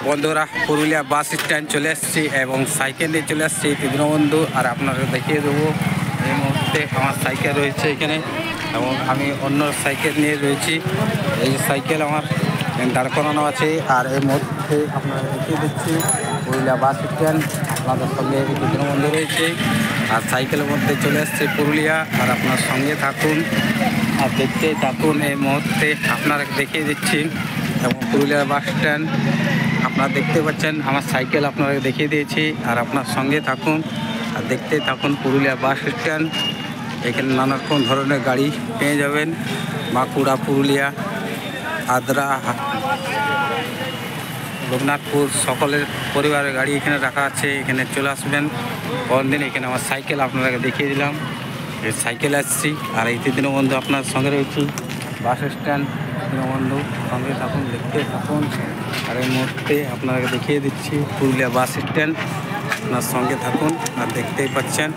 বন্ধুরা Purulia bus stand চলে এসেছি এবং সাইকেল নিয়ে চলে আসছি দীনবন্ধু। আর আপনাকে দেখিয়ে দেবো এই মুহূর্তে আমার সাইকেল রয়েছে এখানে এবং আমি অন্য সাইকেল নিয়ে রয়েছি। এই সাইকেল আমার দাঁড় করানো আছে। আর এই মধ্যে আপনাকে দেখিয়ে দিচ্ছি পুরুলিয়া বাস স্ট্যান্ড, আপনাদের সঙ্গে দীনবন্ধু রয়েছে আর সাইকেলের মধ্যে চলে আসছে পুরুলিয়া। আর আপনার সঙ্গে থাকুন আর দেখতে থাকুন। এই মুহূর্তে আপনারা দেখিয়ে দিচ্ছি এবং পুরুলিয়া বাস স্ট্যান্ড আপনারা দেখতে পাচ্ছেন, আমার সাইকেল আপনারা দেখিয়ে দিয়েছি। আর আপনার সঙ্গে থাকুন আর দেখতে থাকুন পুরুলিয়া বাস স্ট্যান্ড। এখানে নানা রকম ধরনের গাড়ি পেয়ে যাবেন, বাঁকুড়া, পুরুলিয়া, আদ্রা, লোকনাথপুর সকলের পরিবারের গাড়ি এখানে রাখা আছে। এখানে চলে আসবেন কোনদিন। এখানে আমার সাইকেল আপনাকে দেখিয়ে দিলাম, এই সাইকেল আসছি। আর এই দীনবন্ধু আপনার সঙ্গে রয়েছি বাস স্ট্যান্ড। দীনবন্ধু সঙ্গে থাকুন, দেখতে থাকুন। আর এই মুহূর্তে আপনাকে দেখিয়ে দিচ্ছি পুরুলিয়া বাস স্ট্যান্ড, আপনার সঙ্গে থাকুন আর দেখতেই পাচ্ছেন।